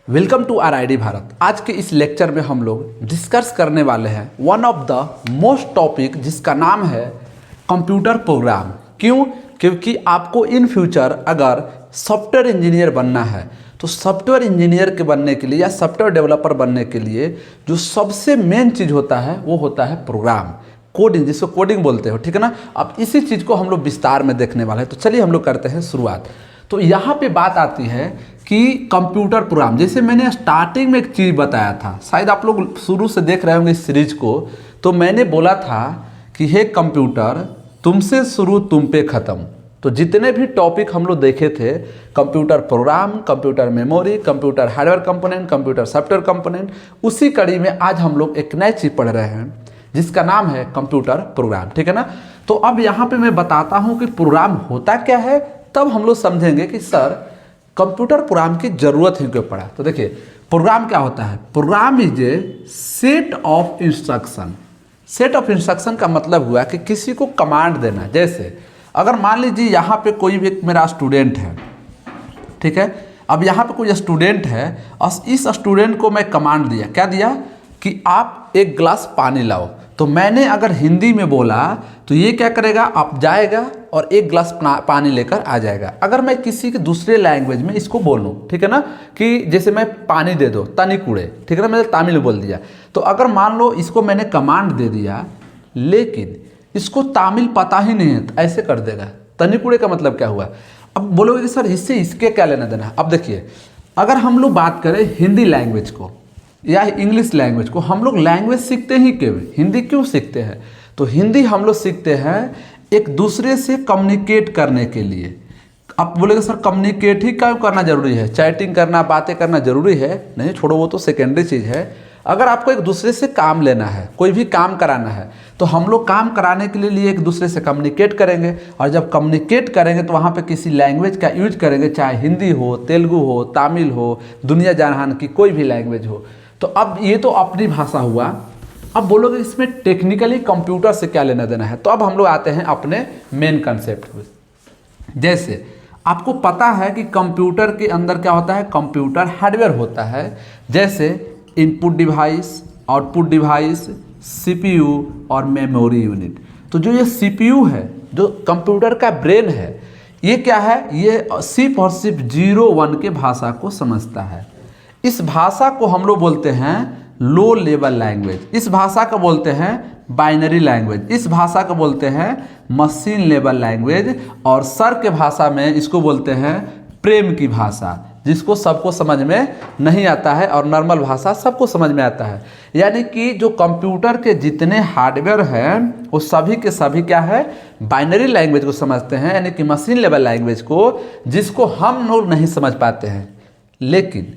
Welcome to RID Bharat. आज के इस लेक्चर में हम लोग डिस्कस करने वाले हैं one of the most topic जिसका नाम है कंप्यूटर प्रोग्राम। क्यों? क्योंकि आपको इन फ्यूचर अगर सॉफ्टवेयर इंजीनियर बनना है तो सॉफ्टवेयर इंजीनियर के बनने के लिए या सॉफ्टवेयर डेवलपर बनने के लिए जो सबसे मेन चीज़ होता है वो होता है प्रोग्राम, कोडिंग, जिसको कोडिंग बोलते हो, ठीक है ना। अब इसी चीज़ को हम लोग विस्तार में देखने वाले हैं, तो चलिए हम लोग करते हैं शुरुआत। तो यहाँ पे बात आती है कि कंप्यूटर प्रोग्राम, जैसे मैंने स्टार्टिंग में एक चीज़ बताया था, शायद आप लोग शुरू से देख रहे होंगे इस सीरीज को, तो मैंने बोला था कि हे कंप्यूटर तुमसे शुरू तुम पे ख़त्म। तो जितने भी टॉपिक हम लोग देखे थे, computer program, computer memory, computer hardware component, computer software component, उसी कड़ी में आज हम लोग एक नई चीज़ पढ़ रहे हैं जिसका नाम है कंप्यूटर प्रोग्राम, ठीक है ना। तो अब यहाँ पे मैं बताता हूँ कि प्रोग्राम होता क्या है, तब हम लोग समझेंगे कि सर कंप्यूटर प्रोग्राम की ज़रूरत ही क्यों पड़ा। तो देखिए प्रोग्राम क्या होता है। Program is a set of instruction. Set of instruction का मतलब हुआ कि किसी को कमांड देना। जैसे अगर मान लीजिए यहाँ पे कोई भी मेरा स्टूडेंट है, ठीक है, अब यहाँ पे कोई स्टूडेंट है और इस स्टूडेंट को मैं कमांड दिया, क्या दिया कि आप एक गिलास पानी लाओ। तो मैंने अगर हिंदी में बोला तो ये क्या करेगा, आप जाएगा और एक गिलास पानी लेकर आ जाएगा। अगर मैं किसी के दूसरे लैंग्वेज में इसको बोलूँ, ठीक है ना, कि जैसे मैं पानी दे दो तनी कूड़े, ठीक है ना, मैंने तमिल में बोल दिया, तो अगर मान लो इसको मैंने कमांड दे दिया लेकिन इसको तमिल पता ही नहीं है तो ऐसे कर देगा। तनी कूड़े का मतलब क्या हुआ। अब बोलोगे कि सर इससे इसके क्या लेना देना है। अब देखिए अगर हम लोग बात करें हिंदी लैंग्वेज को या इंग्लिश लैंग्वेज को, हम लोग लैंग्वेज सीखते ही क्यों, हिंदी क्यों सीखते हैं। तो हिंदी हम लोग सीखते हैं एक दूसरे से कम्युनिकेट करने के लिए। आप बोलेंगे सर कम्युनिकेट ही क्यों करना जरूरी है, चैटिंग करना, बातें करना जरूरी है। नहीं छोड़ो, वो तो सेकेंडरी चीज़ है। अगर आपको एक दूसरे से काम लेना है, कोई भी काम कराना है, तो हम लोग काम कराने के लिए एक दूसरे से कम्युनिकेट करेंगे, और जब कम्युनिकेट करेंगे तो वहाँ पे किसी लैंग्वेज का यूज करेंगे, चाहे हिंदी हो, तेलुगु हो, तमिल हो, दुनिया जहान की कोई भी लैंग्वेज हो। तो अब ये तो अपनी भाषा हुआ। अब बोलोगे इसमें टेक्निकली कंप्यूटर से क्या लेना देना है। तो अब हम लोग आते हैं अपने मेन कंसेप्ट पे। जैसे आपको पता है कि कंप्यूटर के अंदर क्या होता है, कंप्यूटर हार्डवेयर होता है। जैसे input device, output device, CPU और मेमोरी यूनिट। तो जो ये CPU है, जो कंप्यूटर का ब्रेन है, ये क्या है, ये सिर्फ और सिर्फ 0-1 के भाषा को समझता है। इस भाषा को हम लोग बोलते हैं लो लेवल लैंग्वेज, इस भाषा को बोलते हैं बाइनरी लैंग्वेज, इस भाषा को बोलते हैं मशीन लेवल लैंग्वेज, और सर के भाषा में इसको बोलते हैं प्रेम की भाषा, जिसको सबको समझ में नहीं आता है, और नॉर्मल भाषा सबको समझ में आता है। यानी कि जो कंप्यूटर के जितने हार्डवेयर हैं वो सभी के सभी क्या है, बाइनरी लैंग्वेज को समझते हैं, यानी कि मशीन लेवल लैंग्वेज को, जिसको हम लोग नहीं समझ पाते हैं। लेकिन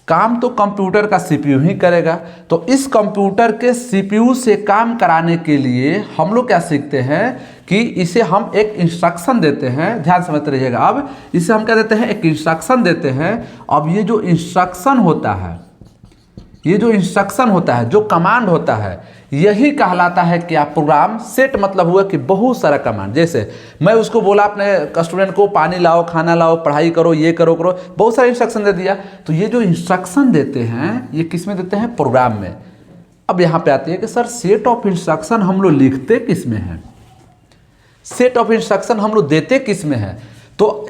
काम तो कंप्यूटर का CPU ही करेगा। तो इस कंप्यूटर के CPU से काम कराने के लिए हम लोग क्या सीखते हैं कि इसे हम एक इंस्ट्रक्शन देते हैं। ध्यान समझते रहिएगा। अब इसे हम क्या देते हैं, एक इंस्ट्रक्शन देते हैं। अब ये जो इंस्ट्रक्शन होता है, ये जो इंस्ट्रक्शन होता है, जो कमांड होता है, यही कहलाता है कि आप प्रोग्राम। सेट मतलब हुआ कि बहुत सारा कमांड। जैसे मैं उसको बोला अपने स्टूडेंट को पानी लाओ, खाना लाओ, पढ़ाई करो, ये करो करो, बहुत सारे इंस्ट्रक्शन दे दिया। तो ये जो इंस्ट्रक्शन देते हैं ये किस में देते हैं, प्रोग्राम में। अब यहाँ पे आती है कि सर सेट ऑफ इंस्ट्रक्शन हम लोग लिखते किस में है, सेट ऑफ इंस्ट्रक्शन हम लोग देते किस में है। तो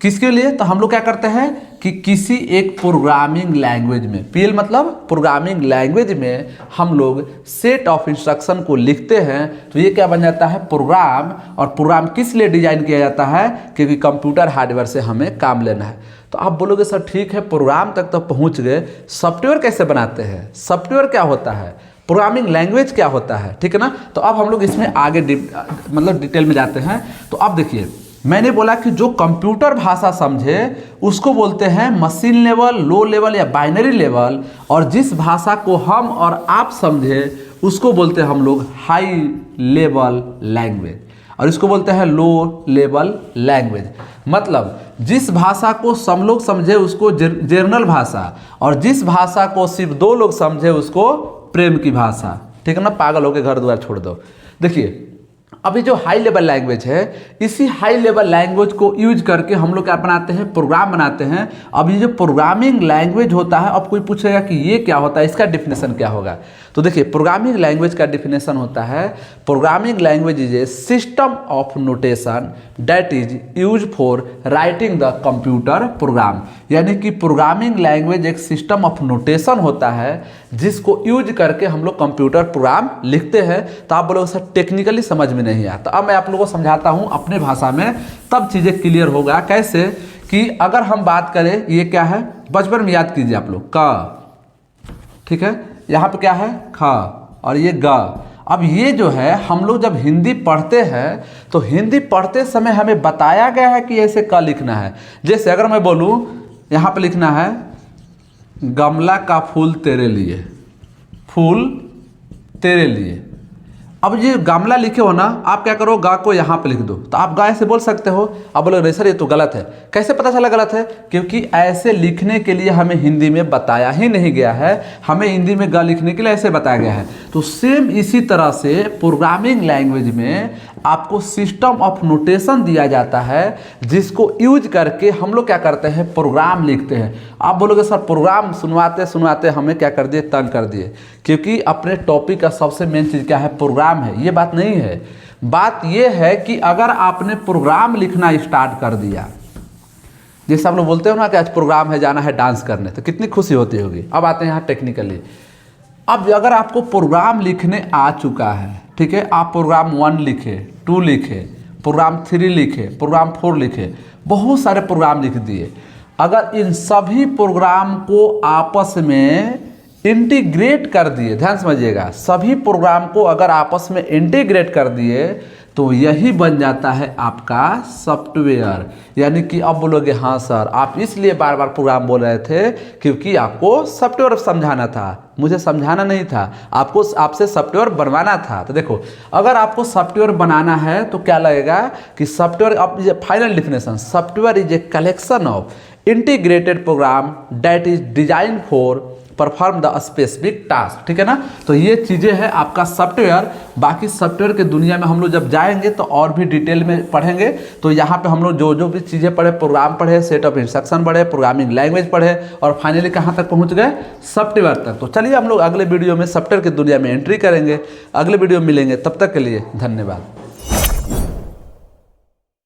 किसके लिए, तो हम लोग क्या करते हैं कि किसी एक प्रोग्रामिंग लैंग्वेज में, PL मतलब प्रोग्रामिंग लैंग्वेज में हम लोग सेट ऑफ इंस्ट्रक्शन को लिखते हैं। तो ये क्या बन जाता है, प्रोग्राम। और प्रोग्राम किस लिए डिजाइन किया जाता है, क्योंकि कंप्यूटर हार्डवेयर से हमें काम लेना है। तो आप बोलोगे सर ठीक है, प्रोग्राम तक तो पहुँच गए, सॉफ्टवेयर कैसे बनाते हैं, सॉफ्टवेयर क्या होता है, प्रोग्रामिंग लैंग्वेज क्या होता है, ठीक है ना। तो अब हम लोग इसमें आगे मतलब डिटेल में जाते हैं। तो अब देखिए मैंने बोला कि जो कंप्यूटर भाषा समझे उसको बोलते हैं मशीन लेवल, लो लेवल या बाइनरी लेवल, और जिस भाषा को हम और आप समझे उसको बोलते हैं हम लोग हाई लेवल लैंग्वेज, और इसको बोलते हैं लो लेवल लैंग्वेज। मतलब जिस भाषा को सब लोग समझे उसको जनरल भाषा, और जिस भाषा को सिर्फ 2 लोग समझे उसको प्रेम की भाषा, ठीक है ना। पागल होकर घर द्वार छोड़ दो। देखिए अभी जो हाई लेवल लैंग्वेज है, इसी हाई लेवल लैंग्वेज को यूज करके हम लोग क्या बनाते हैं, प्रोग्राम बनाते हैं। अब ये जो प्रोग्रामिंग लैंग्वेज होता है, अब कोई पूछेगा कि ये क्या होता है, इसका डिफिनेशन क्या होगा। तो देखिए, प्रोग्रामिंग लैंग्वेज का डिफिनेशन होता है, programming language is a system of notation that is use for writing the computer program. यानी कि प्रोग्रामिंग लैंग्वेज एक सिस्टम ऑफ नोटेशन होता है जिसको यूज करके हम लोग कंप्यूटर प्रोग्राम लिखते हैं। तो आप बोलोगे सर टेक्निकली समझ में नहीं आता, अब मैं आप लोगों को समझाता हूँ अपने भाषा में, तब चीज़ें क्लियर होगा। कैसे कि अगर हम बात करें, ये क्या है, बचपन में याद कीजिए आप लोग, क, ठीक है, यहाँ पे क्या है, ख, और ये ग। अब ये जो है हम लोग जब हिंदी पढ़ते हैं तो हिंदी पढ़ते समय हमें बताया गया है कि ऐसे क लिखना है। जैसे अगर मैं बोलूँ, यहाँ पे लिखना है गमला का फूल तेरे लिए, फूल तेरे लिए। अब ये गमला लिखे हो ना, आप क्या करो, गा को यहाँ पे लिख दो, तो आप गा ऐसे बोल सकते हो। अब बोलो नहीं सर ये तो गलत है। कैसे पता चला गलत है? क्योंकि ऐसे लिखने के लिए हमें हिंदी में बताया ही नहीं गया है, हमें हिंदी में गा लिखने के लिए ऐसे बताया गया है। तो सेम इसी तरह से प्रोग्रामिंग लैंग्वेज में आपको सिस्टम ऑफ नोटेशन दिया जाता है जिसको यूज करके हम लोग क्या करते हैं, प्रोग्राम लिखते हैं। आप बोलोगे सर प्रोग्राम सुनवाते सुनवाते हमें क्या कर दिए, तंग कर दिए। क्योंकि अपने टॉपिक का सबसे मेन चीज़ क्या है, प्रोग्राम है। ये बात नहीं है, बात ये है कि अगर आपने प्रोग्राम लिखना स्टार्ट कर दिया, जैसे आप लोग बोलते हो ना कि आज प्रोग्राम है, जाना है डांस करने, तो कितनी खुशी होती होगी। अब आते हैं यहाँ टेक्निकली। अब अगर आपको प्रोग्राम लिखने आ चुका है, ठीक है, आप प्रोग्राम 1 लिखे, 2 लिखे, प्रोग्राम 3 लिखे, प्रोग्राम 4 लिखे, बहुत सारे प्रोग्राम लिख दिए। अगर इन सभी प्रोग्राम को आपस में इंटीग्रेट कर दिए, ध्यान समझिएगा, सभी प्रोग्राम को अगर आपस में इंटीग्रेट कर दिए तो यही बन जाता है आपका सॉफ्टवेयर। यानी कि अब बोलोगे हाँ सर आप इसलिए बार बार प्रोग्राम बोल रहे थे क्योंकि आपको सॉफ्टवेयर समझाना था। मुझे समझाना नहीं था, आपको आपसे सॉफ्टवेयर बनवाना था। तो देखो, अगर आपको सॉफ्टवेयर बनाना है तो क्या लगेगा कि सॉफ्टवेयर, अब ये final definition, software is a collection of integrated program that is design for perform the specific task, ठीक है ना। तो ये चीज़ें हैं आपका सॉफ्टवेयर। बाकी सॉफ्टवेयर के दुनिया में हम लोग जब जाएंगे तो और भी डिटेल में पढ़ेंगे। तो यहाँ पे हम लोग जो जो भी चीज़ें पढ़े, प्रोग्राम पढ़े, सेट ऑफ इंस्ट्रक्शन पढ़े, प्रोग्रामिंग लैंग्वेज पढ़े, और फाइनली कहाँ तक पहुँच गए, सॉफ्टवेयर तक। तो चलिए हम लोग अगले वीडियो में सॉफ्टवेयर की दुनिया में एंट्री करेंगे। अगले वीडियो में मिलेंगे, तब तक के लिए धन्यवाद।